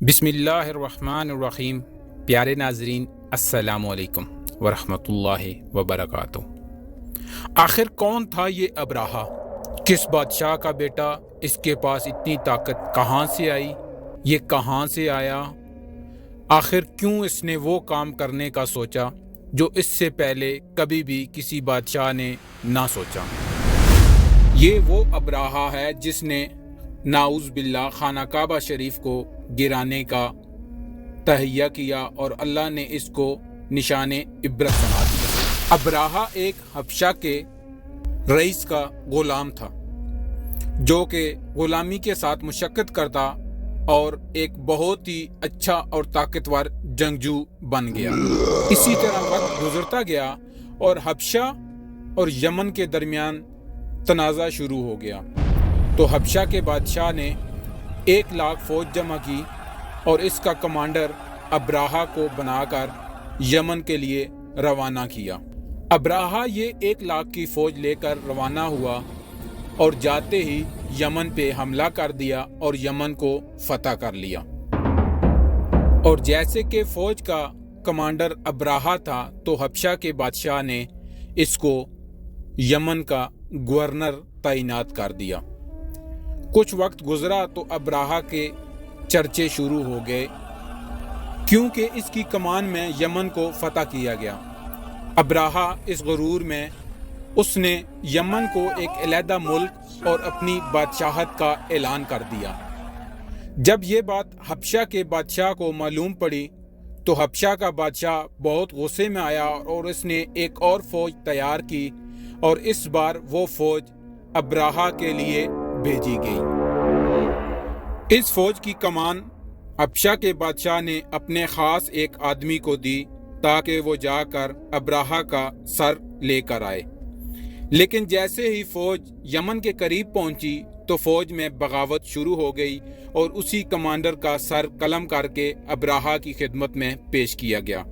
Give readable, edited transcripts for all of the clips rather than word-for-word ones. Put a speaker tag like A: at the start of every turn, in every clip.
A: بسم اللہ الرحمن الرحیم۔ پیارے ناظرین، السلام علیکم ورحمۃ اللہ وبرکاتہ۔ آخر کون تھا یہ ابراہہ؟ کس بادشاہ کا بیٹا؟ اس کے پاس اتنی طاقت کہاں سے آئی؟ یہ کہاں سے آیا؟ آخر کیوں اس نے وہ کام کرنے کا سوچا جو اس سے پہلے کبھی بھی کسی بادشاہ نے نہ سوچا؟ یہ وہ ابراہہ ہے جس نے نعوذ باللہ خانہ کعبہ شریف کو گرانے کا تہیہ کیا اور اللہ نے اس کو نشان عبرت بنا دیا۔ ابراہہ ایک حبشہ کے رئیس کا غلام تھا جو کہ غلامی کے ساتھ مشقت کرتا اور ایک بہت ہی اچھا اور طاقتور جنگجو بن گیا۔ اسی طرح وقت گزرتا گیا اور حبشہ اور یمن کے درمیان تنازع شروع ہو گیا، تو حبشہ کے بادشاہ نے 1,00,000 فوج جمع کی اور اس کا کمانڈر ابراہہ کو بنا کر یمن کے لیے روانہ کیا۔ ابراہہ یہ 1,00,000 کی فوج لے کر روانہ ہوا اور جاتے ہی یمن پہ حملہ کر دیا اور یمن کو فتح کر لیا۔ اور جیسے کہ فوج کا کمانڈر ابراہہ تھا تو حبشہ کے بادشاہ نے اس کو یمن کا گورنر تعینات کر دیا۔ کچھ وقت گزرا تو ابراہہ کے چرچے شروع ہو گئے کیونکہ اس کی کمان میں یمن کو فتح کیا گیا۔ ابراہہ اس غرور میں اس نے یمن کو ایک علیحدہ ملک اور اپنی بادشاہت کا اعلان کر دیا۔ جب یہ بات حبشہ کے بادشاہ کو معلوم پڑی تو حبشہ کا بادشاہ بہت غصے میں آیا اور اس نے ایک اور فوج تیار کی اور اس بار وہ فوج ابراہہ کے لیے بھیجی گئی۔ اس فوج کی کمان حبشہ کے بادشاہ نے اپنے خاص ایک آدمی کو دی تاکہ وہ جا کر ابراہہ کا سر لے کر آئے، لیکن جیسے ہی فوج یمن کے قریب پہنچی تو فوج میں بغاوت شروع ہو گئی اور اسی کمانڈر کا سر قلم کر کے ابراہہ کی خدمت میں پیش کیا گیا،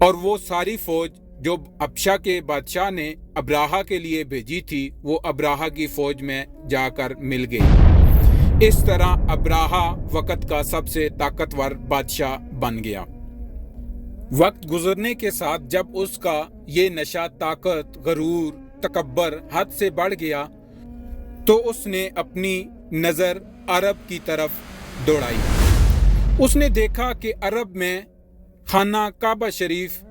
A: اور وہ ساری فوج جو حبشہ کے بادشاہ نے ابراہہ کے لیے بھیجی تھی وہ ابراہہ کی فوج میں جا کر مل گئی۔ اس طرح ابراہہ وقت کا سب سے طاقتور بادشاہ بن گیا۔ وقت گزرنے کے ساتھ جب اس کا یہ نشہ طاقت، غرور، تکبر حد سے بڑھ گیا تو اس نے اپنی نظر عرب کی طرف دوڑائی۔ اس نے دیکھا کہ عرب میں خانہ کعبہ شریف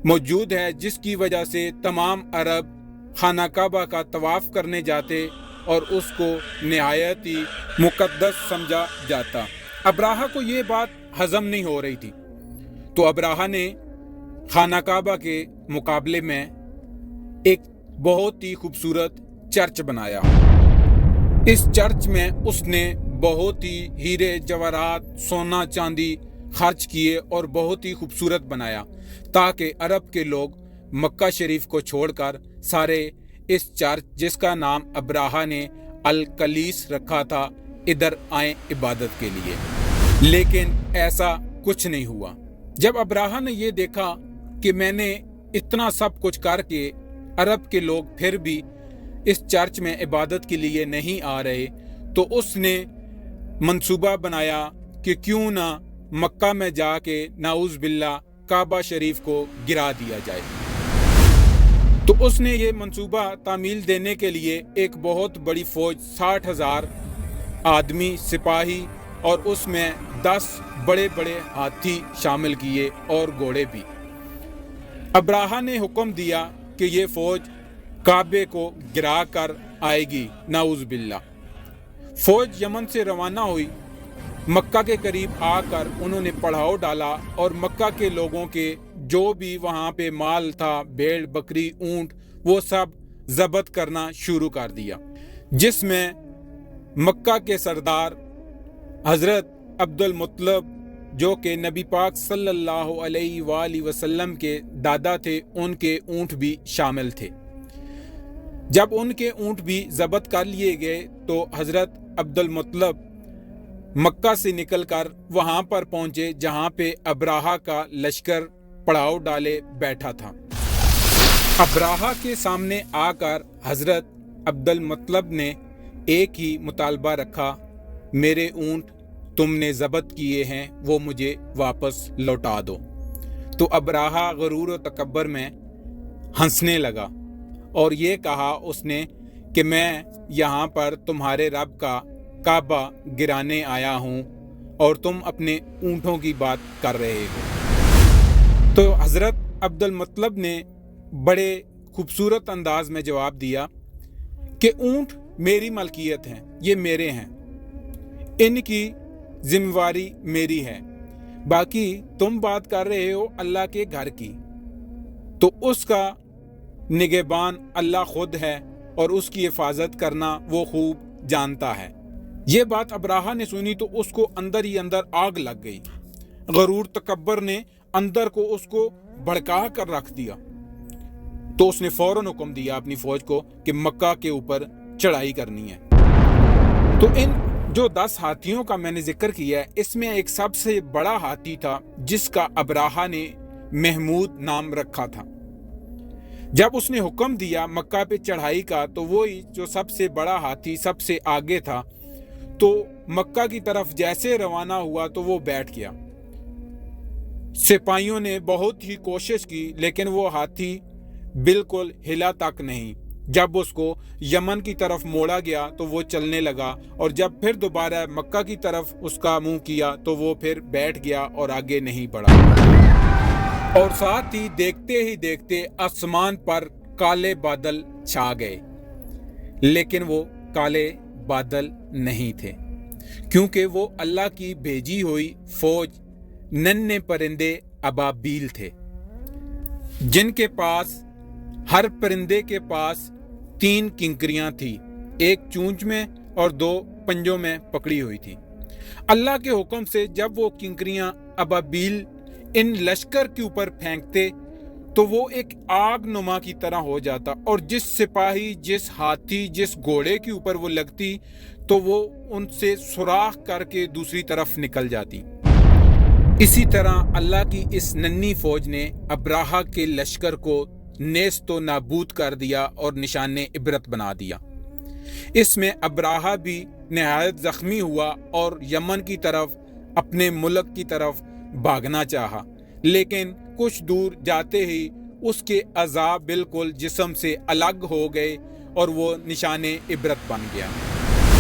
A: موجود ہے، جس کی وجہ سے تمام عرب خانہ کعبہ کا طواف کرنے جاتے اور اس کو نہایت ہی مقدس سمجھا جاتا۔ ابراہہ کو یہ بات ہضم نہیں ہو رہی تھی، تو ابراہہ نے خانہ کعبہ کے مقابلے میں ایک بہت ہی خوبصورت چرچ بنایا۔ اس چرچ میں اس نے بہت ہی ہیرے جواہرات، سونا چاندی خرچ کیے اور بہت ہی خوبصورت بنایا تاکہ عرب کے لوگ مکہ شریف کو چھوڑ کر سارے اس چرچ جس کا نام ابراہہ نے الکلیس رکھا تھا ادھر آئیں عبادت کے لیے۔ لیکن ایسا کچھ نہیں ہوا۔ جب ابراہہ نے یہ دیکھا کہ میں نے اتنا سب کچھ کر کے عرب کے لوگ پھر بھی اس چرچ میں عبادت کے لیے نہیں آ رہے، تو اس نے منصوبہ بنایا کہ کیوں نہ مکہ میں جا کے نعوذ باللہ کعبہ شریف کو گرا دیا جائے۔ تو اس نے یہ منصوبہ تعمیل دینے کے لیے ایک بہت بڑی فوج 60,000 آدمی، سپاہی اور اس میں 10 بڑے بڑے ہاتھی شامل کیے اور گھوڑے بھی۔ ابراہہ نے حکم دیا کہ یہ فوج کعبے کو گرا کر آئے گی، نعوذ باللہ۔ فوج یمن سے روانہ ہوئی، مکہ کے قریب آ کر انہوں نے پڑاؤ ڈالا اور مکہ کے لوگوں کے جو بھی وہاں پہ مال تھا، بھیڑ بکری اونٹ، وہ سب ضبط کرنا شروع کر دیا، جس میں مکہ کے سردار حضرت عبد المطلب جو کہ نبی پاک صلی اللہ علیہ وآلہ وسلم کے دادا تھے، ان کے اونٹ بھی شامل تھے۔ جب ان کے اونٹ بھی ضبط کر لیے گئے تو حضرت عبد المطلب مکہ سے نکل کر وہاں پر پہنچے جہاں پہ ابراہہ کا لشکر پڑاؤ ڈالے بیٹھا تھا۔ ابراہہ کے سامنے آ کر حضرت عبد المطلب نے ایک ہی مطالبہ رکھا، میرے اونٹ تم نے ضبط کیے ہیں وہ مجھے واپس لوٹا دو۔ تو ابراہہ غرور و تکبر میں ہنسنے لگا اور یہ کہا اس نے کہ میں یہاں پر تمہارے رب کا کعبہ گرانے آیا ہوں اور تم اپنے اونٹوں کی بات کر رہے ہو۔ تو حضرت عبد المطلب نے بڑے خوبصورت انداز میں جواب دیا کہ اونٹ میری ملکیت ہیں، یہ میرے ہیں، ان کی ذمہ داری میری ہے، باقی تم بات کر رہے ہو اللہ کے گھر کی، تو اس کا نگہبان اللہ خود ہے اور اس کی حفاظت کرنا وہ خوب جانتا ہے۔ یہ بات ابراہہ نے سنی تو اس کو اندر ہی اندر آگ لگ گئی، غرور تکبر نے اندر کو اس کو بھڑکا کر رکھ دیا۔ تو اس نے فوراً حکم دیا اپنی فوج کو کہ مکہ کے اوپر چڑھائی کرنی ہے۔ تو ان جو 10 ہاتھیوں کا میں نے ذکر کیا ہے، اس میں ایک سب سے بڑا ہاتھی تھا جس کا ابراہہ نے محمود نام رکھا تھا۔ جب اس نے حکم دیا مکہ پہ چڑھائی کا تو وہی جو سب سے بڑا ہاتھی سب سے آگے تھا، تو مکہ کی طرف جیسے روانہ ہوا تو وہ بیٹھ گیا۔ سپاہیوں نے بہت ہی کوشش کی لیکن وہ ہاتھی بالکل ہلا تک نہیں۔ جب اس کو یمن کی طرف موڑا گیا تو وہ چلنے لگا، اور جب پھر دوبارہ مکہ کی طرف اس کا منہ کیا تو وہ پھر بیٹھ گیا اور آگے نہیں بڑھا۔ اور ساتھ ہی دیکھتے ہی دیکھتے آسمان پر کالے بادل چھا گئے، لیکن وہ کالے بادل نہیں تھے، کیونکہ وہ اللہ کی بھیجی ہوئی فوج ننھے پرندے ابابیل تھے، جن کے پاس ہر پرندے کے پاس 3 کنکریاں تھیں، ایک چونچ میں اور 2 پنجوں میں پکڑی ہوئی تھی۔ اللہ کے حکم سے جب وہ کنکریاں ابابیل ان لشکر کے اوپر پھینکتے تو وہ ایک آگ نما کی طرح ہو جاتا، اور جس سپاہی، جس ہاتھی، جس گھوڑے کے اوپر وہ لگتی تو وہ ان سے سوراخ کر کے دوسری طرف نکل جاتی۔ اسی طرح اللہ کی اس ننھی فوج نے ابراہہ کے لشکر کو نیست و نابود کر دیا اور نشان عبرت بنا دیا۔ اس میں ابراہہ بھی نہایت زخمی ہوا اور یمن کی طرف، اپنے ملک کی طرف بھاگنا چاہا، لیکن کچھ دور جاتے ہی اس کے اعضاء بالکل جسم سے الگ ہو گئے اور وہ نشان عبرت بن گیا۔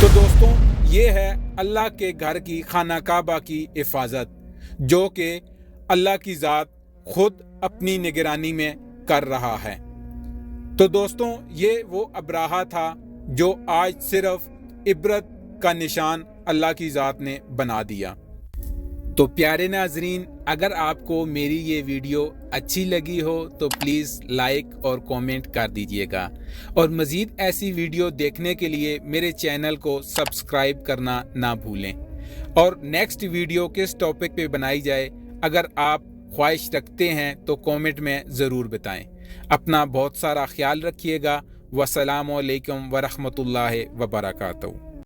A: تو دوستوں، یہ ہے اللہ کے گھر کی، خانہ کعبہ کی حفاظت، جو کہ اللہ کی ذات خود اپنی نگرانی میں کر رہا ہے۔ تو دوستوں، یہ وہ ابراہہ تھا جو آج صرف عبرت کا نشان اللہ کی ذات نے بنا دیا۔ تو پیارے ناظرین، اگر آپ کو میری یہ ویڈیو اچھی لگی ہو تو پلیز لائک اور کومنٹ کر دیجئے گا، اور مزید ایسی ویڈیو دیکھنے کے لیے میرے چینل کو سبسکرائب کرنا نہ بھولیں۔ اور نیکسٹ ویڈیو کس ٹاپک پہ بنائی جائے اگر آپ خواہش رکھتے ہیں تو کومنٹ میں ضرور بتائیں۔ اپنا بہت سارا خیال رکھیے گا۔ والسلام علیکم ورحمۃ اللہ وبرکاتہ۔